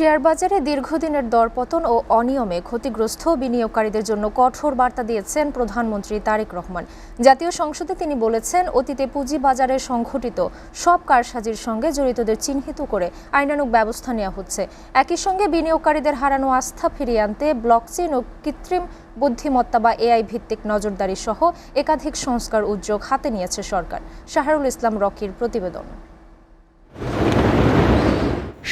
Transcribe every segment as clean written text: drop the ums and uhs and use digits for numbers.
Share বাজারে দীর্ঘদিনের দরপতন ও অনিয়মে ক্ষতিগ্রস্ত বিনিয়োগকারীদের জন্য কঠোর বার্তা দিয়েছেন প্রধানমন্ত্রী তারেক রহমান। জাতীয় সংসদে তিনি বলেছেন, অতীতে পুঁজিবাজারে সংঘটিত সব কারসাজির সঙ্গে জড়িতদের চিহ্নিত করে আইনানুগ ব্যবস্থা নেওয়া হচ্ছে। একই সঙ্গে বিনিয়োগকারীদের হারানো আস্থা ফিরিয়ে আনতে ব্লকচেইন ও কৃত্রিম বুদ্ধিমত্তা বা এআই ভিত্তিক নজরদারি সহ একাধিক সংস্কার উদ্যোগ হাতে নিয়েছে সরকার। শাহরুল ইসলাম রকির প্রতিবেদন।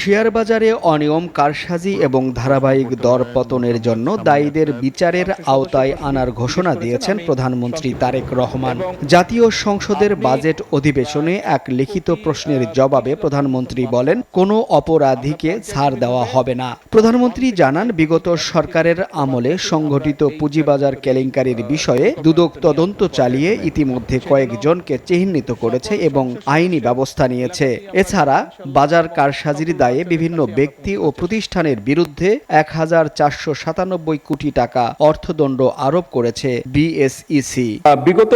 শেয়ার বাজারে অনিয়ম, কারসাজি এবং ধারাবাহিক দরপতনের জন্য দায়ীদের বিচারের আওতায় আনার ঘোষণা দিয়েছেন প্রধানমন্ত্রী তারেক রহমান। জাতীয় সংসদের বাজেট অধিবেশনে এক লিখিত প্রশ্নের জবাবে প্রধানমন্ত্রী বলেন, কোনো অপরাধীকে ছাড় দেওয়া হবে না। প্রধানমন্ত্রী জানান, বিগত সরকারের আমলে সংঘটিত পুঁজিবাজার কেলেঙ্কারির বিষয়ে দুদক তদন্ত চালিয়ে ইতিমধ্যে কয়েকজনকে চিহ্নিত করেছে এবং আইনি ব্যবস্থা নিয়েছে। এছাড়া বাজার কারসাজির দায়ে বিভিন্ন ব্যক্তি ও প্রতিষ্ঠানের বিরুদ্ধে ১,৪৯৭ কোটি টাকা অর্থদণ্ড আরোপ করেছে বিএসইসি। বিগত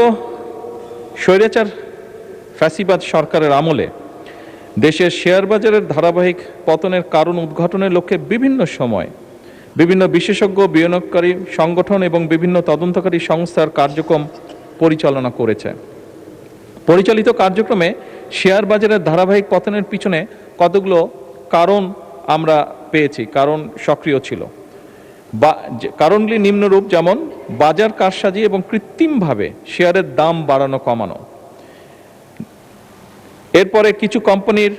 স্বৈরাচার ফ্যাসিবাদ সরকারের আমলে দেশের শেয়ার বাজারের ধারাবাহিক পতনের কারণ উদ্ঘাটনের লক্ষ্যে বিভিন্ন সময় বিভিন্ন বিশেষজ্ঞ, বিনিয়োগকারী সংগঠন এবং বিভিন্ন তদন্তকারী সংস্থার কার্যক্রম পরিচালনা করেছে। পরিচালিত কার্যক্রমে শেয়ার বাজারের ধারাবাহিক পতনের পিছনে কতগুলো কারণ আমরা পেয়েছি, কারণ সক্রিয় ছিল। কারণগুলি নিম্নরূপ, যেমন বাজার কারসাজি এবং কৃত্রিমভাবে শেয়ারের দাম বাড়ানো কমানো। এরপরে কিছু কোম্পানির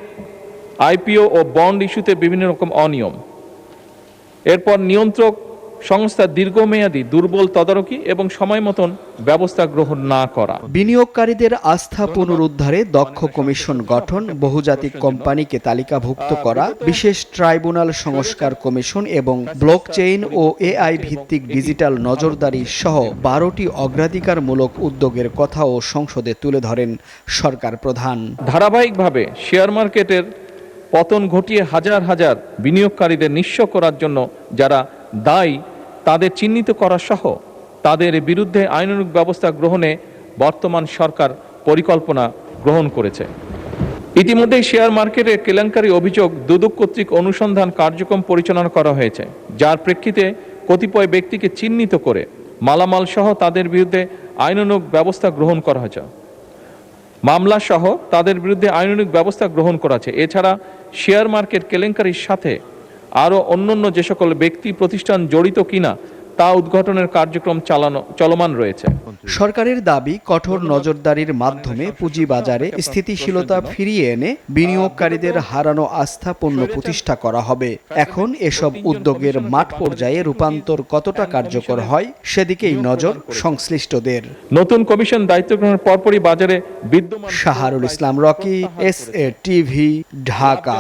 আইপিও ও বন্ড ইস্যুতে বিভিন্ন রকম অনিয়ম। এরপর নিয়ন্ত্রক সংস্থার দীর্ঘমেয়াদী দুর্বল তদারকি এবং সময় মতন ব্যবস্থা গ্রহণ না করা। বিনিয়োগকারীদের আস্থা পুনরুদ্ধারে দক্ষ কমিশন গঠন, বহুজাতিক কোম্পানিকে তালিকাভুক্ত করা, বিশেষ ট্রাইব্যুনাল সংস্কার কমিশন এবং ব্লকচেইন ও এআই ভিত্তিক ডিজিটাল নজরদারি সহ 12টি অগ্রাধিকারমূলক উদ্যোগের কথাও সংসদে তুলে ধরেন সরকার প্রধান। ধারাবাহিকভাবে শেয়ার মার্কেটের পতন ঘটিয়ে হাজার হাজার বিনিয়োগকারীদের নিঃস্ব করার জন্য যারা দায়ী তাদের চিহ্নিত করা সহ তাদের বিরুদ্ধে আইনানুগ ব্যবস্থা গ্রহণে বর্তমান সরকার পরিকল্পনা গ্রহণ করেছে। ইতিমধ্যেই শেয়ার মার্কেটে কেলেঙ্কারি অভিযোগ দুদক কর্তৃক অনুসন্ধান কার্যক্রম পরিচালনা করা হয়েছে, যার প্রেক্ষিতে কতিপয় ব্যক্তিকে চিহ্নিত করে মালামাল সহ তাদের বিরুদ্ধে আইনানুগ ব্যবস্থা গ্রহণ করা হয়েছে। মামলা সহ তাদের বিরুদ্ধে আইনানুগ ব্যবস্থা গ্রহণ করা হয়েছে। এছাড়া শেয়ার মার্কেট কেলেঙ্কারির সাথে আরও অন্যান্য যে সকল ব্যক্তি প্রতিষ্ঠান জড়িত কিনা তা উদ্ঘাটনের কার্যক্রম চলমান রয়েছে। সরকারের দাবি, কঠোর নজরদারির মাধ্যমে পুঁজিবাজারে স্থিতিশীলতা ফিরিয়ে এনে বিনিয়োগকারীদের হারানো আস্থা পুনঃপ্রতিষ্ঠা করা হবে। এখন এসব উদ্যোগের মাঠ পর্যায়ে রূপান্তর কতটা কার্যকর হয় সেদিকেই নজর সংশ্লিষ্টদের। নতুন কমিশন দায়িত্ব গ্রহণের পরপরই বাজারে বিদ্যমান। শাহরুল ইসলাম রকি, SA টিভি, ঢাকা।